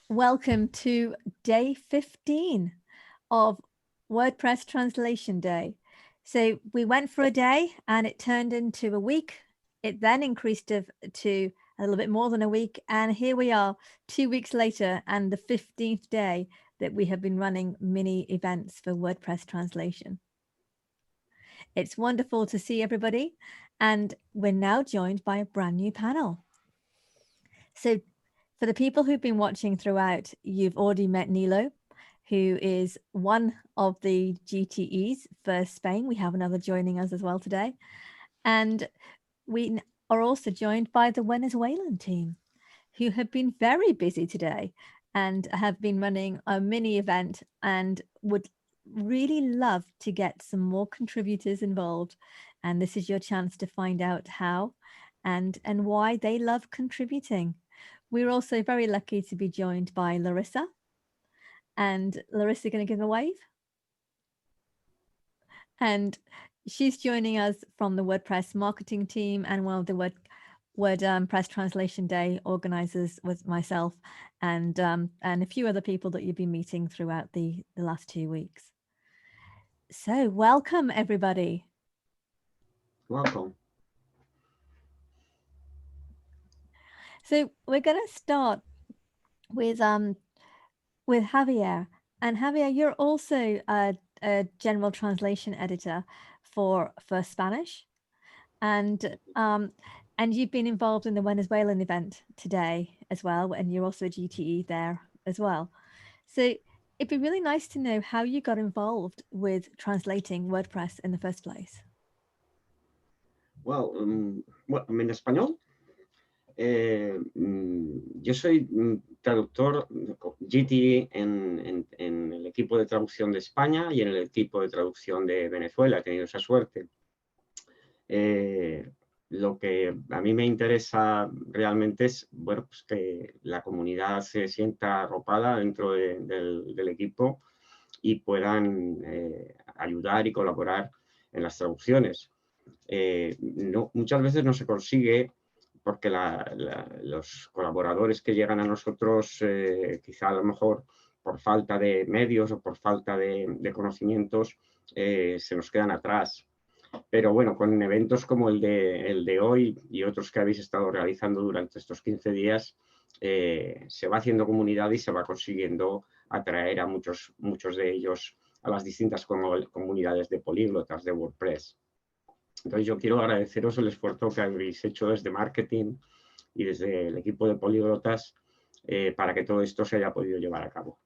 Welcome to day 15 of WordPress Translation Day. So we went for a day and it turned into a week. It then increased to a little bit more than a week. And here we are 2 weeks later and the 15th day that we have been running mini events for WordPress translation. It's wonderful to see everybody. And we're now joined by a brand new panel. So for the people who've been watching throughout, you've already met Nilo, who is one of the GTEs for Spain. We have another joining us as well today. And we are also joined by the Venezuelan team, who have been very busy today and have been running a mini event and would really love to get some more contributors involved. And this is your chance to find out how and why they love contributing. We're also very lucky to be joined by Larissa. And Larissa going to give a wave. And she's joining us from the WordPress marketing team and one of the WordPress Translation Day organizers with myself and a few other people that you've been meeting throughout the last 2 weeks. So welcome, everybody. Welcome. So we're going to start with Javier. And Javier, you're also a general translation editor for Spanish, and you've been involved in the Venezuelan event today as well, and you're also a GTE there as well. So it'd be really nice to know how you got involved with translating WordPress in the first place. Well, en español. Yo soy traductor GTE en el equipo de traducción de España y en el equipo de traducción de Venezuela. He tenido esa suerte. Lo que a mí me interesa realmente es, bueno, pues que la comunidad se sienta arropada dentro del equipo y puedan ayudar y colaborar en las traducciones. Muchas veces no se consigue porque los colaboradores que llegan a nosotros, quizá a lo mejor por falta de medios o por falta de conocimientos, se nos quedan atrás. Pero bueno, con eventos como el de hoy y otros que habéis estado realizando durante estos 15 días, se va haciendo comunidad y se va consiguiendo atraer a muchos de ellos a las distintas comunidades de políglotas de WordPress. Entonces yo quiero agradeceros el esfuerzo que habéis hecho desde marketing y desde el equipo de políglotas para que todo esto se haya podido llevar a cabo.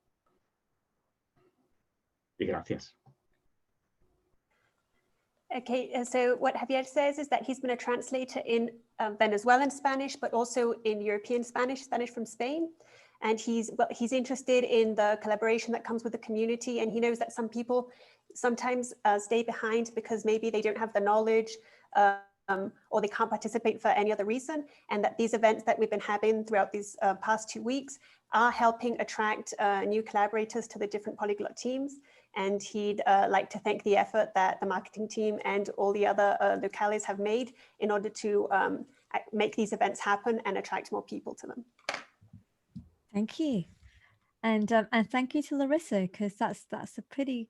Y gracias. Okay, so what Javier says is that he's been a translator in Venezuelan Spanish, but also in European Spanish, Spanish from Spain. And he's interested in the collaboration that comes with the community. And he knows that some people sometimes stay behind because maybe they don't have the knowledge or they can't participate for any other reason. And that these events that we've been having throughout these past 2 weeks are helping attract new collaborators to the different polyglot teams. And he'd like to thank the effort that the marketing team and all the other locales have made in order to make these events happen and attract more people to them. Thank you. And thank you to Larissa, because that's a pretty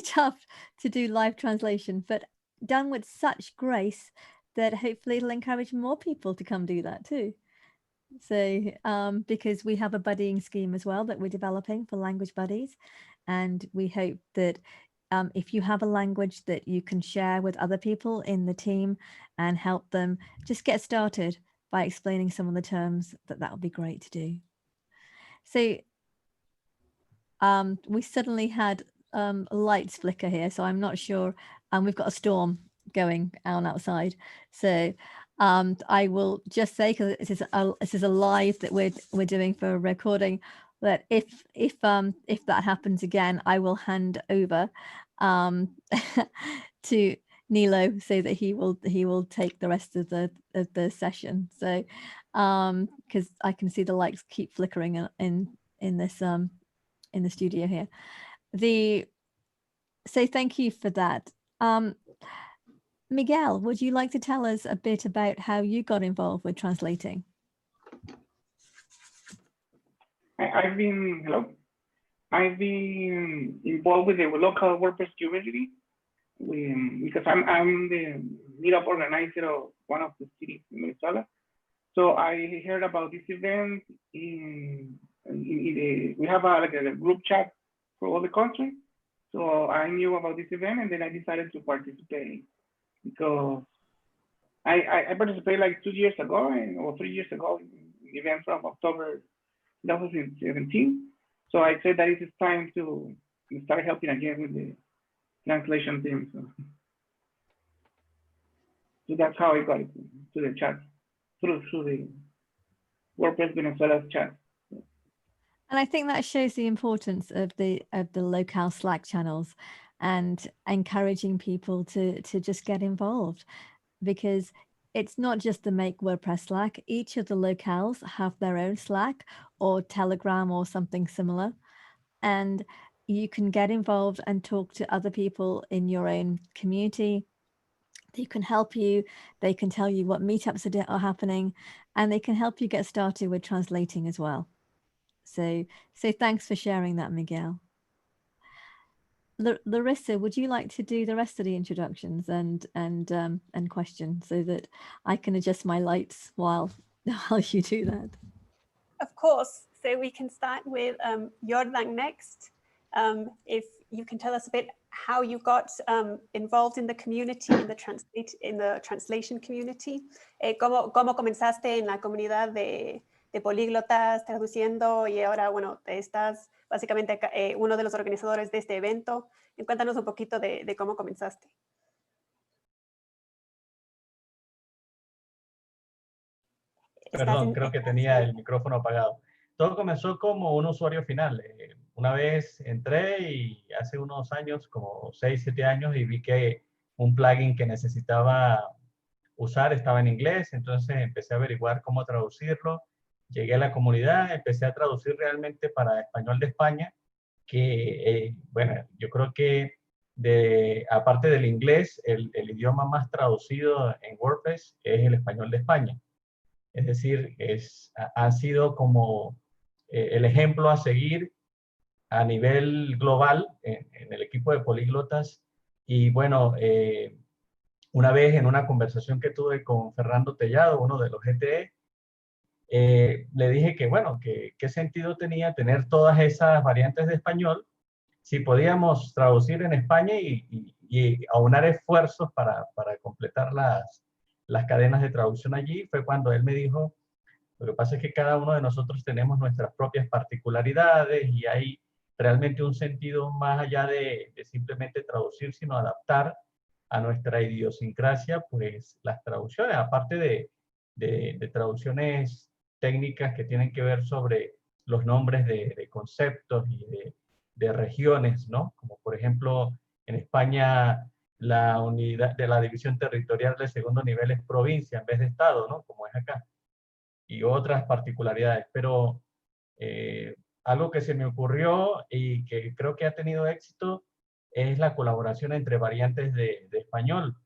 tough to do live translation, but done with such grace that hopefully it'll encourage more people to come do that too. So because we have a buddying scheme as well that we're developing for language buddies, and we hope that if you have a language that you can share with other people in the team and help them just get started by explaining some of the terms, that would be great to do. So we suddenly had lights flicker here, so I'm not sure. We've got a storm going on outside, so I will just say, because this is a live that we're doing for a recording, that if that happens again, I will hand over to Nilo so that he will take the rest of the session. So because I can see the lights keep flickering in this in the studio here. So thank you for that. Miguel, would you like to tell us a bit about how you got involved with translating? I've been involved with the local WordPress community because I'm the meetup organizer of one of the cities in Venezuela. So I heard about this event we have like a group chat for all the country. So I knew about this event and then I decided to participate because I participated like 2 years ago or 3 years ago in the event from October 2017. So I said that it is time to start helping again with the translation team. So that's how I got it to the chat through the WordPress Venezuela chat. And I think that shows the importance of the locale Slack channels and encouraging people to just get involved, because it's not just the Make WordPress Slack. Each of the locales have their own Slack or Telegram or something similar. And you can get involved and talk to other people in your own community. They can help you. They can tell you what meetups are happening, and they can help you get started with translating as well. So thanks for sharing that, Miguel. Larissa, would you like to do the rest of the introductions and questions so that I can adjust my lights while you do that? Of course. So we can start with Yordan next. If you can tell us a bit how you got involved in the community, in the translation community. ¿Cómo comenzaste en la comunidad de políglotas traduciendo y ahora, bueno, estás básicamente uno de los organizadores de este evento? Cuéntanos un poquito de cómo comenzaste. Perdón, creo que tenía el micrófono apagado. Todo comenzó como un usuario final. Una vez entré y hace unos años, como 6, 7 años, y vi que un plugin que necesitaba usar estaba en inglés, entonces empecé a averiguar cómo traducirlo. Llegué a la comunidad, empecé a traducir realmente para español de España, que, bueno, yo creo que aparte del inglés, el idioma más traducido en WordPress es el español de España. Es decir, ha sido como el ejemplo a seguir a nivel global en el equipo de políglotas. Y bueno, una vez en una conversación que tuve con Fernando Tellado, uno de los GTE, le dije que, bueno, que qué sentido tenía tener todas esas variantes de español si podíamos traducir en España y aunar esfuerzos para completar las cadenas de traducción allí. Fue cuando él me dijo, lo que pasa es que cada uno de nosotros tenemos nuestras propias particularidades y hay realmente un sentido más allá de simplemente traducir, sino adaptar a nuestra idiosincrasia, pues las traducciones, aparte de traducciones técnicas que tienen que ver sobre los nombres de conceptos y de regiones, ¿no? Como por ejemplo, en España la unidad de la división territorial del segundo nivel es provincia en vez de estado, ¿no? Como es acá. Y otras particularidades. Pero algo que se me ocurrió y que creo que ha tenido éxito es la colaboración entre variantes de español.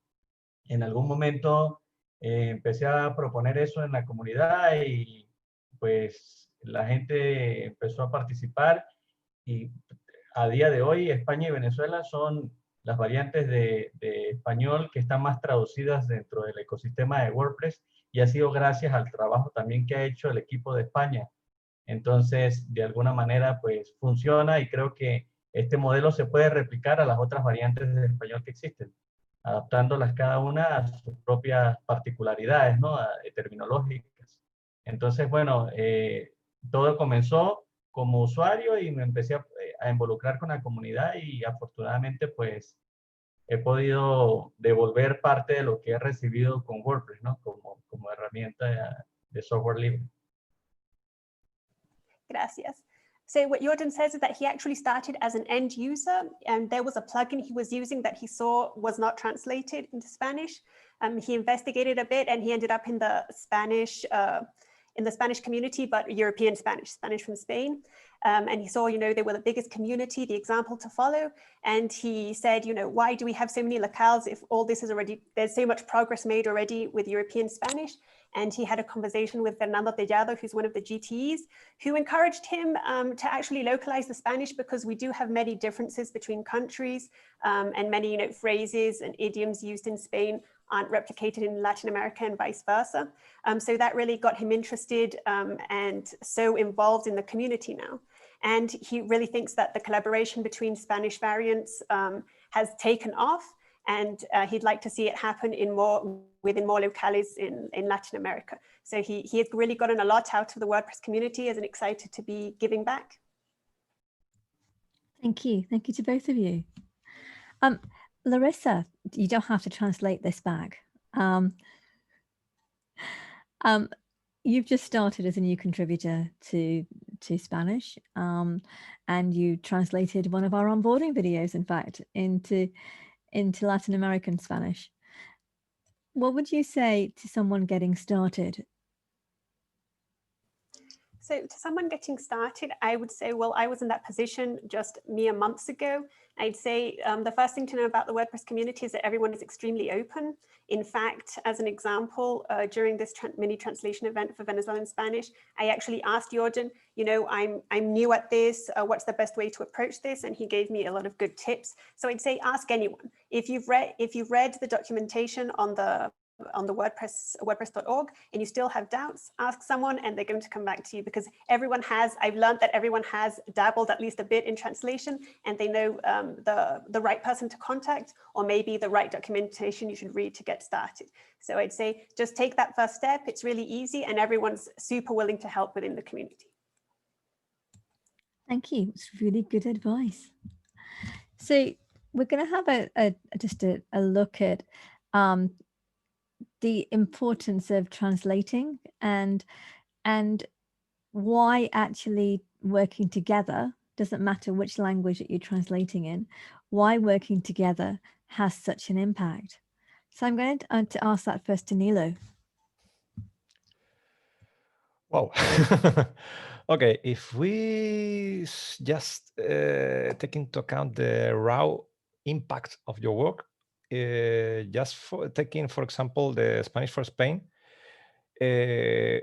En algún momento empecé a proponer eso en la comunidad y pues la gente empezó a participar y a día de hoy España y Venezuela son las variantes de español que están más traducidas dentro del ecosistema de WordPress y ha sido gracias al trabajo también que ha hecho el equipo de España. Entonces, de alguna manera, pues funciona y creo que este modelo se puede replicar a las otras variantes de español que existen, adaptándolas cada una a sus propias particularidades, ¿no? Terminológicas. Entonces, bueno, todo comenzó como usuario y me empecé a involucrar con la comunidad y afortunadamente, pues, he podido devolver parte de lo que he recibido con WordPress, ¿no? Como herramienta de software libre. Gracias. So what Yordan says is that he actually started as an end user and there was a plugin he was using that he saw was not translated into Spanish. He investigated a bit and he ended up in the Spanish in the Spanish community, but European Spanish, Spanish from Spain. And he saw, they were the biggest community, the example to follow. And he said, why do we have so many locales if all this is already, there's so much progress made already with European Spanish? And he had a conversation with Fernando Tellado, who's one of the GTEs, who encouraged him to actually localize the Spanish, because we do have many differences between countries, and many phrases and idioms used in Spain aren't replicated in Latin America and vice versa. So that really got him interested and so involved in the community now. And he really thinks that the collaboration between Spanish variants has taken off, and he'd like to see it happen within more locales in Latin America. So he has really gotten a lot out of the WordPress community and is excited to be giving back. Thank you. Thank you to both of you. Larissa, you don't have to translate this back. You've just started as a new contributor to Spanish, and you translated one of our onboarding videos, in fact, into Latin American Spanish. What would you say to someone getting started? So to someone getting started, I would say, well, I was in that position just mere months ago. I'd say the first thing to know about the WordPress community is that everyone is extremely open. In fact, as an example, during this mini translation event for Venezuelan Spanish, I actually asked Yordan, I'm new at this, what's the best way to approach this? And he gave me a lot of good tips. So I'd say ask anyone. If you've read the documentation on the WordPress.org and you still have doubts, ask someone and they're going to come back to you, because I've learned that everyone has dabbled at least a bit in translation, and they know the right person to contact, or maybe the right documentation you should read to get started. So I'd say just take that first step. It's really easy and everyone's super willing to help within the community. Thank you. It's really good advice. So we're going to have just a look at the importance of translating and why actually working together, doesn't matter which language that you're translating in, why working together has such an impact. So I'm going to ask that first to Nilo. Wow. Okay, if we just take into account the raw impact of your work, just taking, for example, the Spanish for Spain, I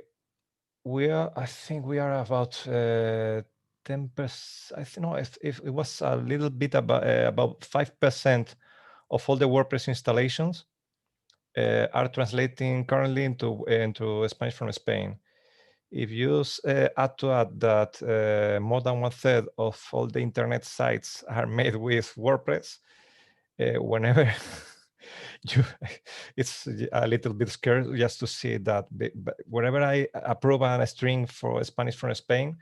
think we are about 10%. I think no, if it was a little bit about 5% of all the WordPress installations are translating currently into Spanish from Spain. If you add to that more than 1/3 of all the internet sites are made with WordPress, whenever it's a little bit scary just to see that. But whenever I approve a string for Spanish from Spain,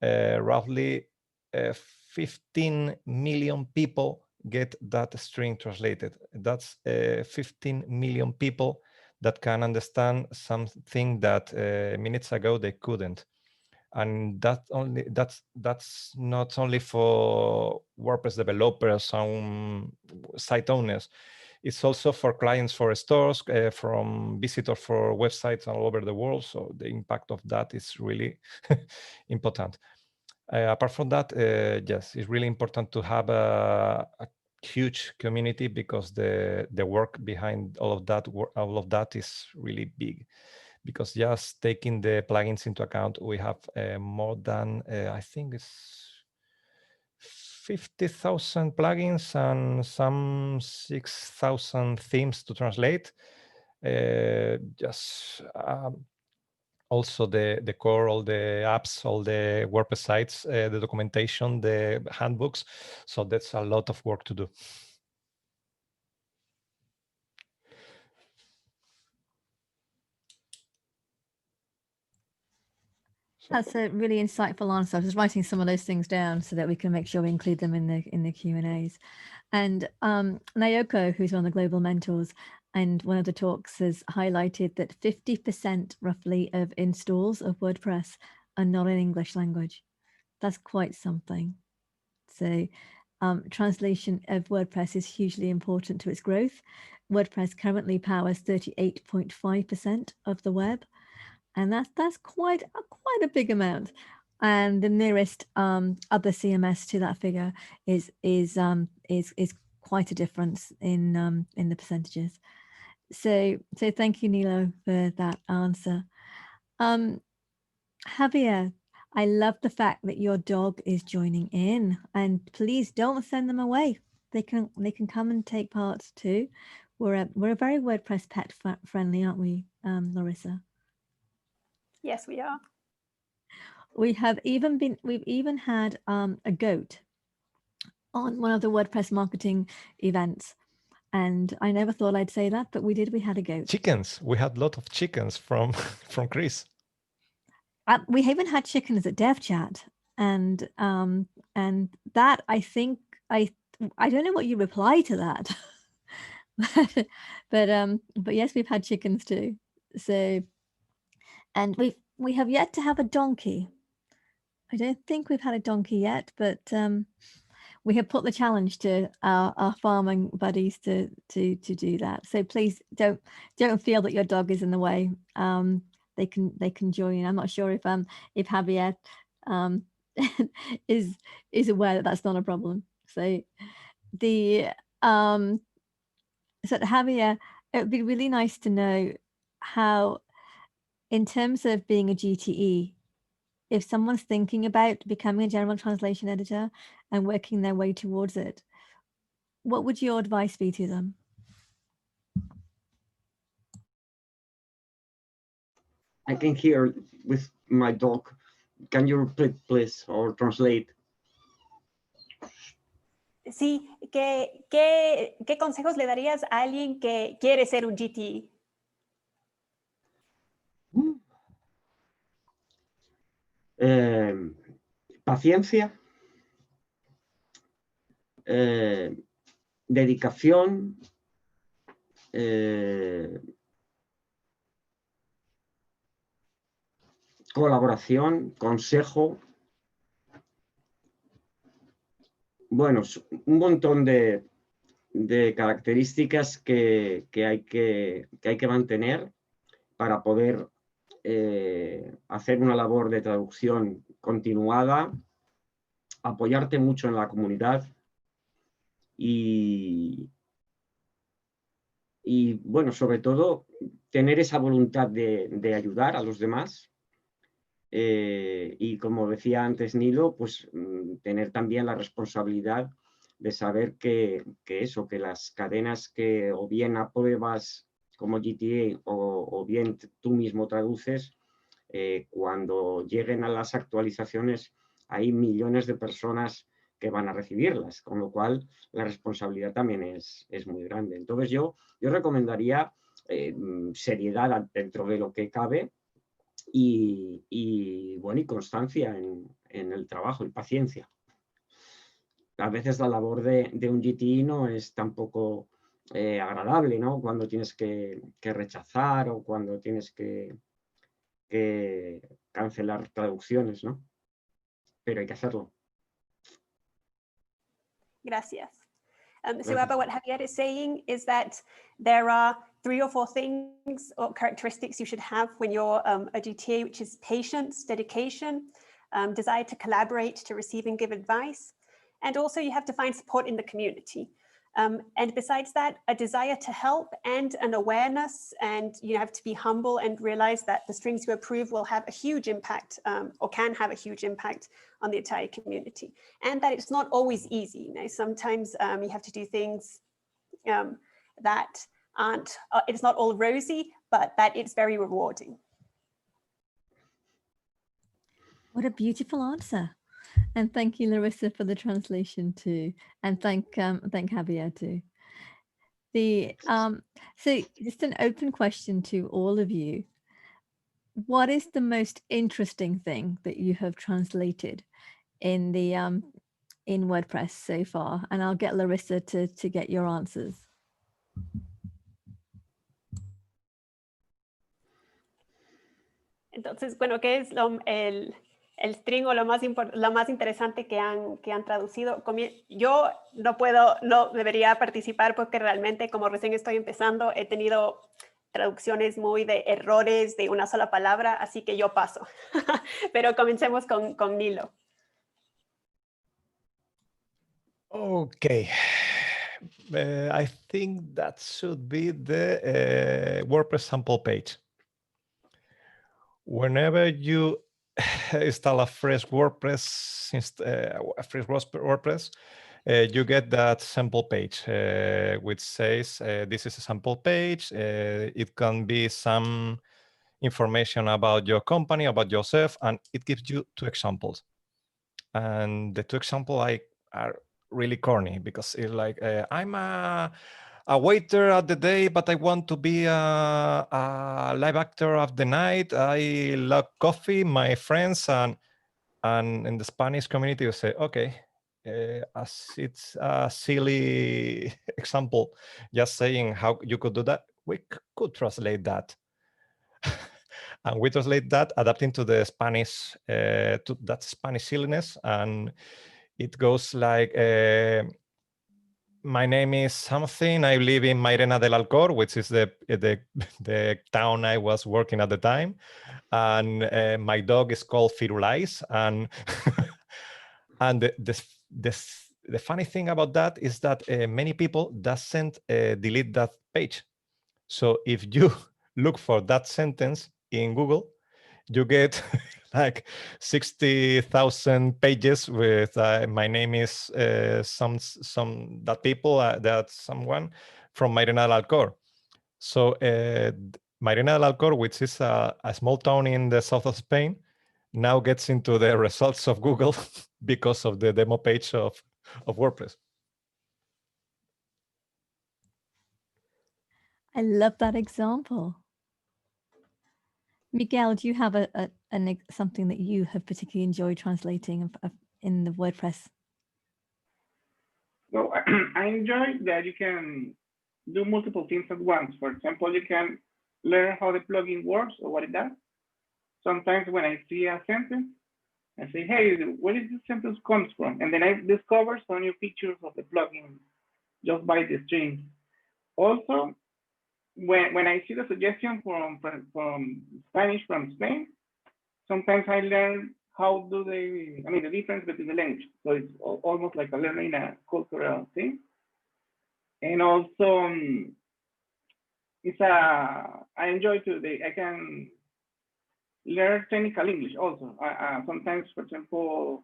roughly 15 million people get that string translated. That's 15 million people that can understand something that minutes ago they couldn't. And that's not only for WordPress developers and site owners. It's also for clients, for stores, from visitors for websites all over the world. So the impact of that is really important. Apart from that, yes, it's really important to have a huge community, because the work behind all of that is really big. Because just taking the plugins into account, we have more than I think it's 50,000 plugins and some 6,000 themes to translate. Also the core, all the apps, all the WordPress sites, the documentation, the handbooks. So that's a lot of work to do. That's a really insightful answer. I was writing some of those things down so that we can make sure we include them in the Q&As. And Nayoko, who's one of the global mentors, and one of the talks has highlighted that 50% roughly of installs of WordPress are not in English language. That's quite something. So translation of WordPress is hugely important to its growth. WordPress currently powers 38.5% of the web. and that's quite a big amount. And the nearest other CMS to that figure is quite a difference in the percentages. So thank you, Nilo, for that answer. Javier, I love the fact that your dog is joining in, and please don't send them away. They can come and take part too. We're a very WordPress pet friendly, aren't we, Larissa? Yes, we are. We've even had a goat on one of the WordPress marketing events. And I never thought I'd say that, but we did. We had a goat. Chickens. We had a lot of chickens from Chris. We even had chickens at DevChat, and that I think I don't know what you reply to that, but yes, we've had chickens too. So, and we have yet to have a donkey. I don't think we've had a donkey yet, but we have put the challenge to our farming buddies to do that. So please don't feel that your dog is in the way. They can join. I'm not sure if Javier is aware that that's not a problem. So the so Javier, it would be really nice to know how, in terms of being a GTE, if someone's thinking about becoming a general translation editor and working their way towards it, what would your advice be to them? I can hear with my dog. Can you repeat, please, or translate? Sí, ¿qué consejos le darías a alguien que quiere ser un GTE? Paciencia, dedicación, colaboración, consejo. Bueno, un montón de características que hay que mantener para poder hacer una labor de traducción continuada, apoyarte mucho en la comunidad y bueno, sobre todo, tener esa voluntad de ayudar a los demás. Y como decía antes Nilo, pues tener también la responsabilidad de saber que las cadenas que o bien apruebas como GTA o bien tú mismo traduces, cuando lleguen a las actualizaciones hay millones de personas que van a recibirlas, con lo cual la responsabilidad también es muy grande. Entonces yo recomendaría seriedad dentro de lo que cabe, y constancia en el trabajo y paciencia. A veces la labor de un GTE no es tampoco agradable, ¿no? Cuando tienes que rechazar o cuando tienes que cancelar traducciones, ¿no? Pero hay que hacerlo. Gracias. So Abha, what Javier is saying is that there are 3 or 4 things or characteristics you should have when you're a GTA, which is patience, dedication, desire to collaborate, to receive and give advice. And also you have to find support in the community. And besides that, a desire to help and an awareness, and you have to be humble and realize that the strings you approve will have a huge impact or can have a huge impact on the entire community. And that it's not always easy. You know, sometimes you have to do things that aren't, it's not all rosy, but that it's very rewarding. What a beautiful answer. And thank you, Larissa, for the translation too. And thank Javier too. So just an open question to all of you. What is the most interesting thing that you have translated in the in WordPress so far? And I'll get Larissa to get your answers. Entonces, bueno, ¿qué es el string o lo más interesante que han traducido? Yo no debería participar porque realmente, como recién estoy empezando, he tenido traducciones muy de errores de una sola palabra, así que yo paso. Pero comencemos con Nilo. Okay. I think that should be the WordPress sample page. Whenever you install a fresh WordPress, you get that sample page, which says this is a sample page. It can be some information about your company, about yourself, and it gives you 2 examples. And the 2 examples are really corny because it's like, I'm a waiter at the day, but I want to be a live actor of the night. I love coffee, my friends, and in the Spanish community, you say, okay, as it's a silly example, just saying how you could do that, we could translate that. And we translate that, adapting to the Spanish, to that Spanish silliness, and it goes like, my name is something. I live in Mairena del Alcor, which is the town I was working at the time, and my dog is called Firulais. And and the funny thing about that is that many people doesn't delete that page. So if you look for that sentence in Google, you get like 60,000 pages with my name is that people, that someone from Mairena del Alcor. So Mairena del Alcor, which is a small town in the south of Spain, now gets into the results of Google because of the demo page of WordPress. I love that example. Miguel, do you have something that you have particularly enjoyed translating in the WordPress? So I enjoy that you can do multiple things at once. For example, you can learn how the plugin works or what it does. Sometimes when I see a sentence, I say, hey, where is this sentence comes from? And then I discover some new features of the plugin just by the string. Also, when I see the suggestion from Spanish from Spain, sometimes I learn how do they, the difference between the language. So it's almost like learning a cultural thing. And also, I enjoy I can learn technical English also. Sometimes, for example,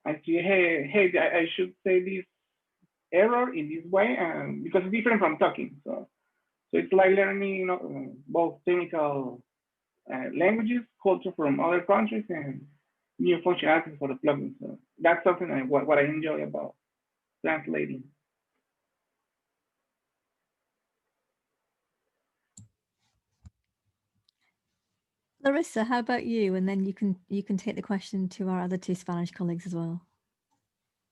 I see, hey, I should say this error in this way, because it's different from talking. So it's like learning, both technical languages, culture from other countries, and new functionalities for the plugin. So that's something what I enjoy about translating. Larissa, how about you? And then you can take the question to our other 2 Spanish colleagues as well.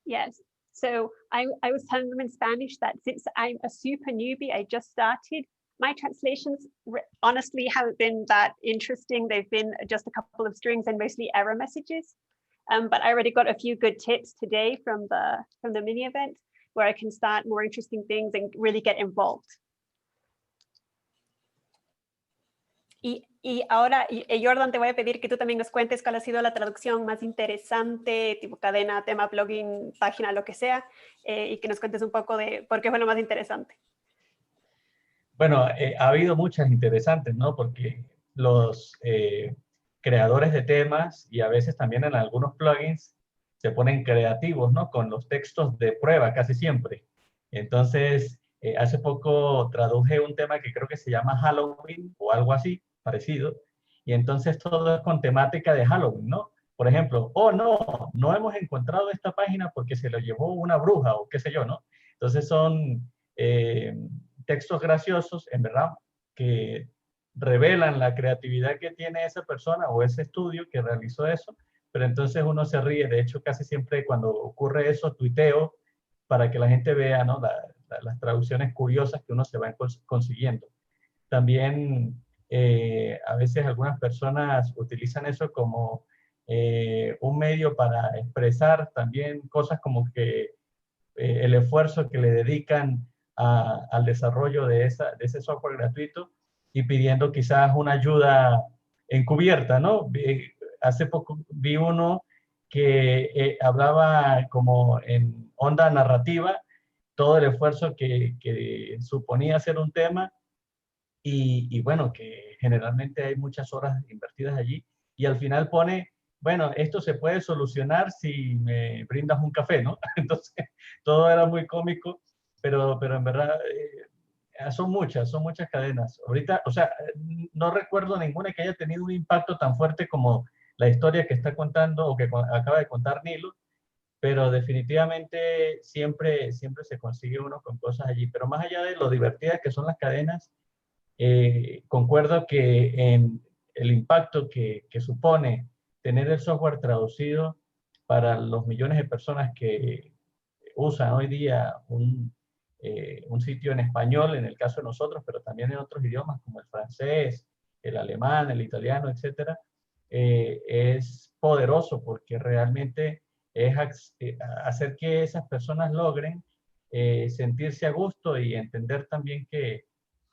Yes. So I was telling them in Spanish that since I'm a super newbie, I just started, my translations honestly haven't been that interesting. They've been just a couple of strings and mostly error messages. But I already got a few good tips today from the mini event where I can start more interesting things and really get involved. Y ahora, Yordan, te voy a pedir que tú también nos cuentes cuál ha sido la traducción más interesante, tipo cadena, tema, plugin, página, lo que sea, y que nos cuentes un poco de por qué fue lo más interesante. Bueno, ha habido muchas interesantes, ¿no? Porque los creadores de temas y a veces también en algunos plugins se ponen creativos, ¿no? Con los textos de prueba casi siempre. Entonces, hace poco traduje un tema que creo que se llama Halloween o algo así, parecido, y entonces todo es con temática de Halloween, ¿no? Por ejemplo, no hemos encontrado esta página porque se lo llevó una bruja o qué sé yo, ¿no? Entonces son textos graciosos, en verdad, que revelan la creatividad que tiene esa persona o ese estudio que realizó eso, pero entonces uno se ríe. De hecho, casi siempre cuando ocurre eso, tuiteo para que la gente vea, ¿no? Las traducciones curiosas que uno se va consiguiendo. También a veces algunas personas utilizan eso como un medio para expresar también cosas como que el esfuerzo que le dedican al desarrollo de ese software gratuito, y pidiendo quizás una ayuda encubierta, ¿no? Hace poco vi uno que hablaba como en onda narrativa, todo el esfuerzo que suponía hacer un tema y bueno, que generalmente hay muchas horas invertidas allí y al final pone, bueno, esto se puede solucionar si me brindas un café, ¿no? Entonces, todo era muy cómico, pero en verdad son muchas cadenas. Ahorita, o sea, no recuerdo ninguna que haya tenido un impacto tan fuerte como la historia que está contando o que acaba de contar Nilo, pero definitivamente siempre se consigue uno con cosas allí. Pero más allá de lo divertidas que son las cadenas, concuerdo que en el impacto que supone tener el software traducido para los millones de personas que usan hoy día un sitio en español, en el caso de nosotros, pero también en otros idiomas como el francés, el alemán, el italiano, etcétera, es poderoso porque realmente es hacer que esas personas logren sentirse a gusto y entender también que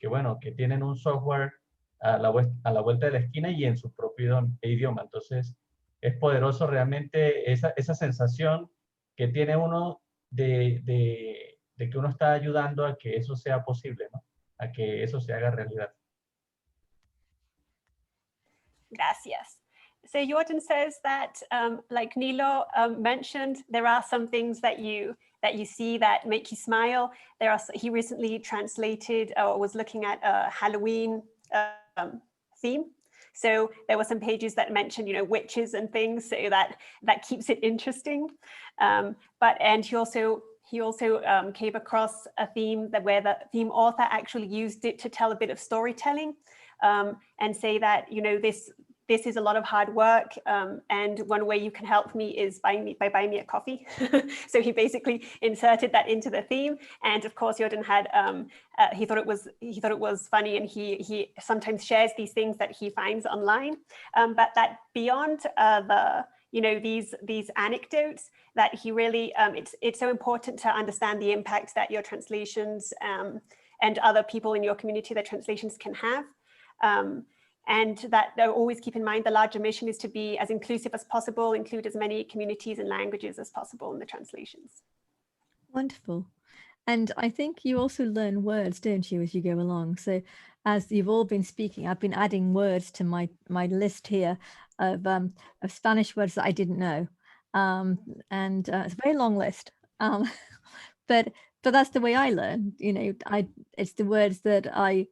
bueno, que tienen un software a la vuelta de la esquina y en su propio idioma. Entonces, es poderoso realmente esa sensación que tiene uno de que uno está ayudando a que eso sea posible, ¿no? A que eso se haga realidad. Gracias. So Yordan says that, like Nilo mentioned, there are some things that you see that make you smile. He recently translated or was looking at a Halloween theme. So there were some pages that mentioned, you know, witches and things, so that keeps it interesting. And he also came across a theme where the theme author actually used it to tell a bit of storytelling, and say that, you know, this is a lot of hard work, and one way you can help me is by buying me a coffee. So he basically inserted that into the theme, and of course Yordan had he thought it was funny, and he sometimes shares these things that he finds online, but that beyond these anecdotes, that he really it's so important to understand the impact that your translations and other people in your community, their translations can have. And that always keep in mind the larger mission is to be as inclusive as possible, include as many communities and languages as possible in the translations. Wonderful. And I think you also learn words, don't you, as you go along? So as you've all been speaking, I've been adding words to my list here of Spanish words that I didn't know. And it's a very long list. But that's the way I learn. You know, it's the words that I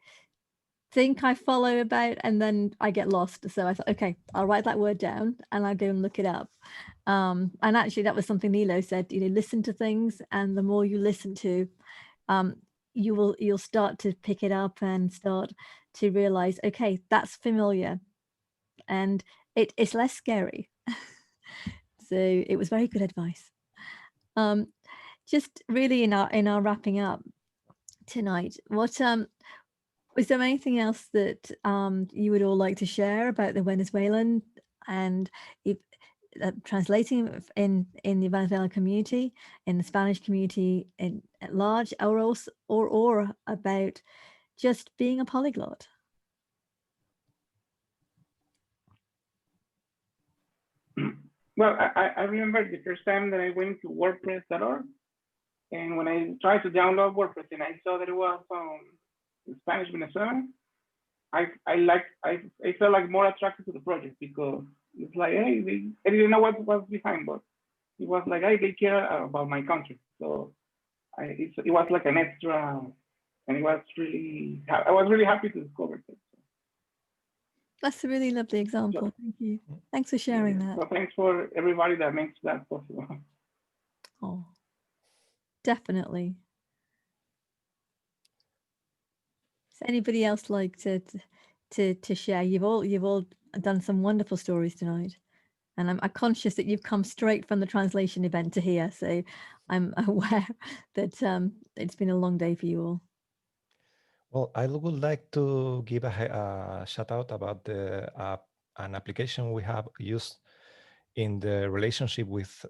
think I follow about, and then I get lost. So I thought, okay, I'll write that word down and I'll go and look it up. And actually that was something Nilo said, you know, listen to things, and the more you listen to, you'll start to pick it up and start to realize, okay, that's familiar, and it's less scary. So it was very good advice. Just really in our wrapping up tonight, what is there anything else that you would all like to share about the Venezuelan and translating in the Venezuelan community, in the Spanish community at large, or about just being a polyglot? Well, I remember the first time that I went to WordPress.org, and when I tried to download WordPress and I saw that it was Spanish Venezuelan, I felt like more attracted to the project, because it's like, hey, I didn't know what was behind, but it was like, hey, they care about my country. So it was like an extra, and I was really happy to discover it. That's a really lovely example. So, thank you. Thanks for sharing that. So thanks for everybody that makes that possible. Oh, definitely. Does anybody else like to share? You've all done some wonderful stories tonight, and I'm conscious that you've come straight from the translation event to here, so I'm aware that it's been a long day for you all. Well, I would like to give a shout out about an application we have used in the relationship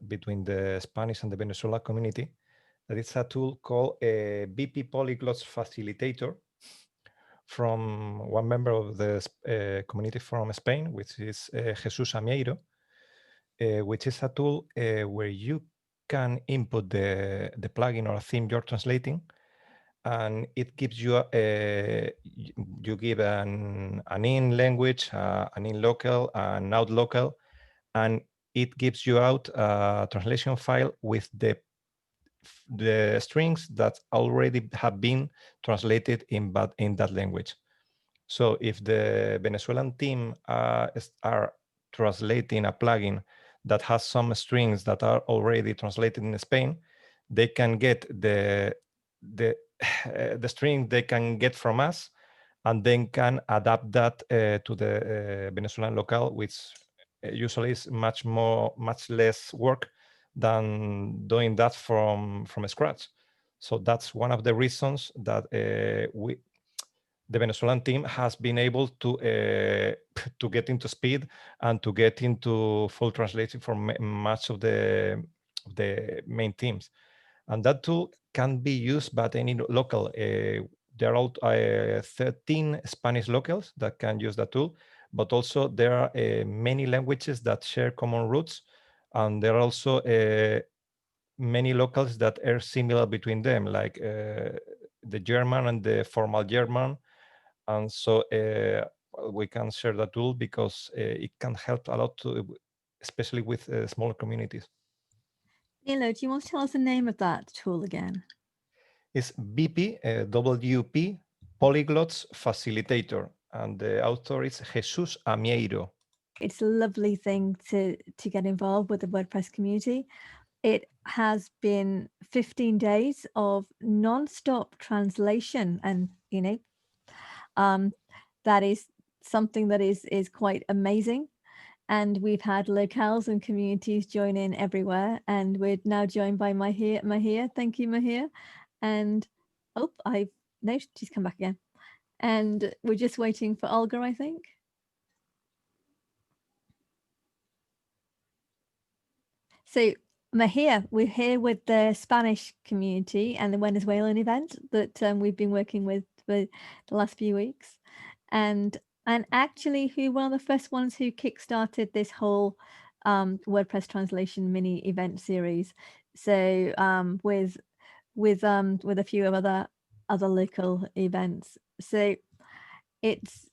between the Spanish and the Venezuelan community. That is a tool called BP Polyglots Facilitator from one member of the community from Spain, which is Jesus Amieiro, which is a tool where you can input the plugin or theme you're translating, and it gives you you give an in language, an in local, an out local, and it gives you out a translation file with the strings that already have been translated in that language. So if the Venezuelan team are translating a plugin that has some strings that are already translated in Spain, they can get the string they can get from us, and then can adapt that to the Venezuelan locale, which usually is much less work than doing that from scratch. So that's one of the reasons that the Venezuelan team has been able to get into speed and to get into full translation for much of the main teams. And that tool can be used by any local. There are 13 Spanish locals that can use that tool, but also there are many languages that share common roots, and there are also many locals that are similar between them, like the German and the formal German. And so we can share that tool because it can help a lot, especially with smaller communities. Nilo, do you want to tell us the name of that tool again? It's WP Polyglots Facilitator, and the author is Jesus Amieiro. It's a lovely thing to get involved with the WordPress community. It has been 15 days of non-stop translation, and that is something that is quite amazing. And we've had locales and communities join in everywhere, and we're now joined by Meher. Thank you, Meher. And no, she's come back again. And we're just waiting for Olga, I think. So Meher, we're here with the Spanish community and the Venezuelan event that we've been working with for the last few weeks. And actually one of the first ones who kickstarted this whole WordPress translation mini event series. So with a few of other local events. So it's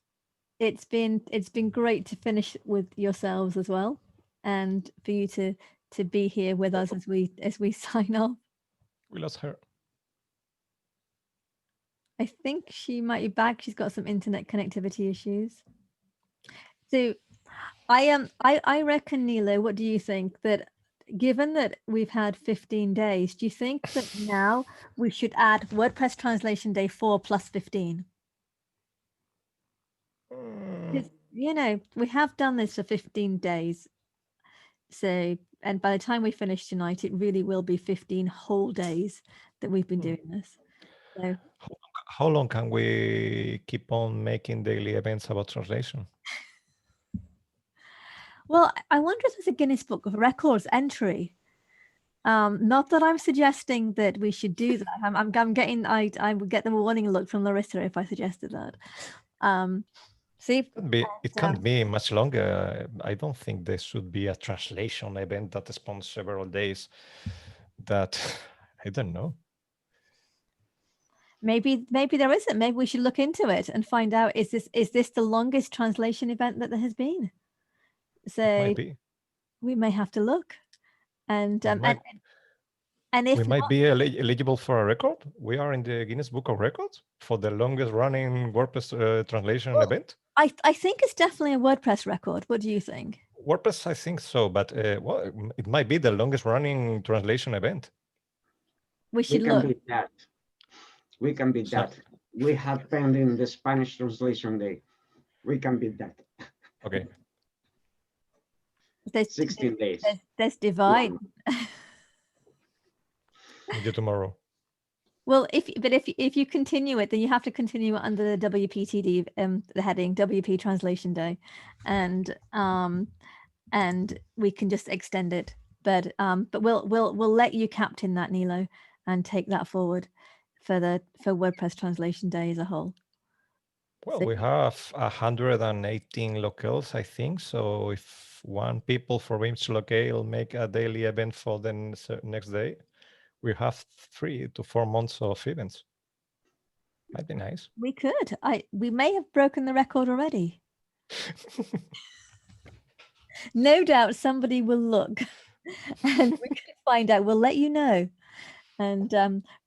been great to finish with yourselves as well, and for you to be here with us as we sign off. We lost her. I think she might be back. She's got some internet connectivity issues. So I reckon, Nilo, what do you think, that given that we've had 15 days, do you think that now we should add WordPress Translation Day 4 plus 15? Because, we have done this for 15 days. So, and by the time we finish tonight, it really will be 15 whole days that we've been doing this. So, how long can we keep on making daily events about translation? Well, I wonder if there's a Guinness Book of Records entry. Not that I'm suggesting that we should do that. I would get the warning look from Larissa if I suggested that. See, it can't be much longer. I don't think there should be a translation event that spans several days. That I don't know. Maybe there isn't. Maybe we should look into it and find out, is this the longest translation event that there has been? So we may have to look, and if we might be eligible for a record. We are in the Guinness Book of Records for the longest running WordPress translation event. I think it's definitely a WordPress record. What do you think? WordPress, I think so, but well, it might be the longest running translation event. We should look. We can beat that. We have pending the Spanish Translation Day. We can beat that. Okay. 16 days. That's divine. Maybe tomorrow. Well, if you continue it, then you have to continue it under the WPTD, the heading WP Translation Day, and we can just extend it. But we'll let you captain that, Nilo, and take that forward for WordPress Translation Day as a whole. Well, So we have 118 locales, I think. So if one people from each locale make a daily event for the next day, we have 3 to 4 months of events. Might be nice. we could. We may have broken the record already. No doubt somebody will look and we can find out. We'll let you know. And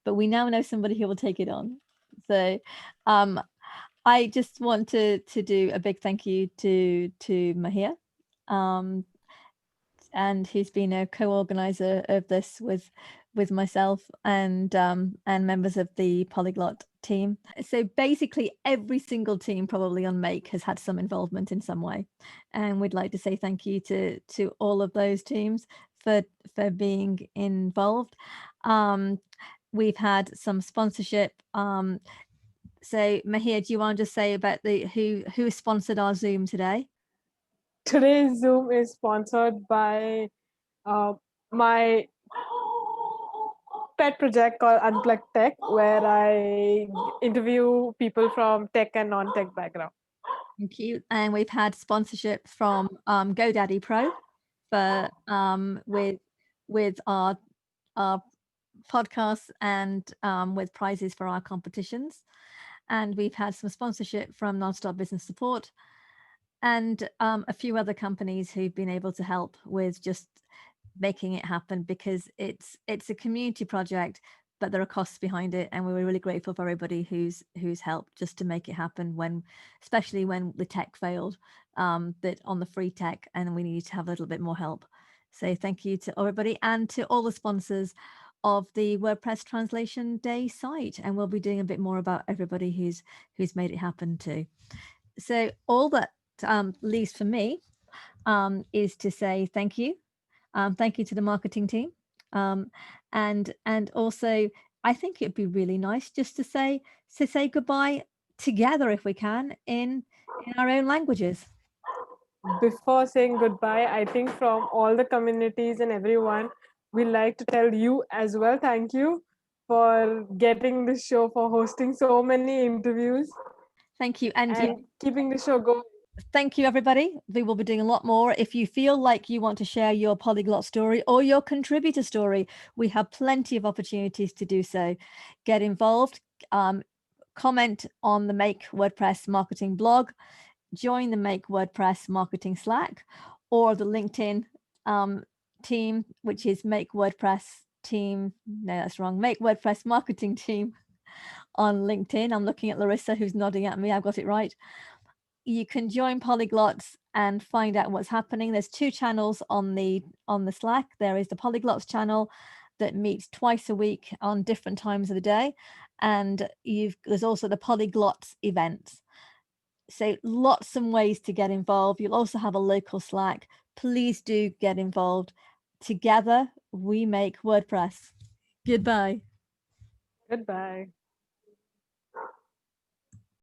but we now know somebody who will take it on. So I just want to do a big thank you to Meher, and he's been a co-organizer of this with myself and members of the Polyglot team. So basically every single team probably on Make has had some involvement in some way, and we'd like to say thank you to all of those teams for being involved. We've had some sponsorship. So Meher, do you want to just say about who sponsored our Zoom today? Today's Zoom is sponsored by my pet project called Unplugged Tech, where I interview people from tech and non-tech background. Thank you. And we've had sponsorship from GoDaddy Pro for with our podcasts and with prizes for our competitions. And we've had some sponsorship from Nonstop Business Support and a few other companies who've been able to help with just making it happen, because it's a community project, but there are costs behind it, and we were really grateful for everybody who's helped just to make it happen, especially when the tech failed, that on the free tech, and we needed to have a little bit more help. So thank you to everybody and to all the sponsors of the WordPress Translation Day site, and we'll be doing a bit more about everybody who's made it happen too. So all that leaves for me is to say thank you. Thank you to the marketing team. And also, I think it'd be really nice just to say goodbye together, if we can, in our own languages. Before saying goodbye, I think from all the communities and everyone, we'd like to tell you as well, thank you for getting this show, for hosting so many interviews. Thank you. And keeping the show going. Thank you, everybody. We will be doing a lot more. If you feel like you want to share your polyglot story or your contributor story, we have plenty of opportunities to do so. Get involved, comment on the Make WordPress Marketing blog, join the Make WordPress Marketing Slack, or the LinkedIn team, which is Make WordPress Team. No, that's wrong. Make WordPress Marketing Team on LinkedIn. I'm looking at Larissa, who's nodding at me. I've got it right. You can join Polyglots and find out what's happening. There's 2 channels on the Slack. There is the Polyglots channel that meets twice a week on different times of the day, and there's also the Polyglots events. So lots of ways to get involved. You'll also have a local Slack. Please do get involved. Together we make WordPress. Goodbye. Goodbye.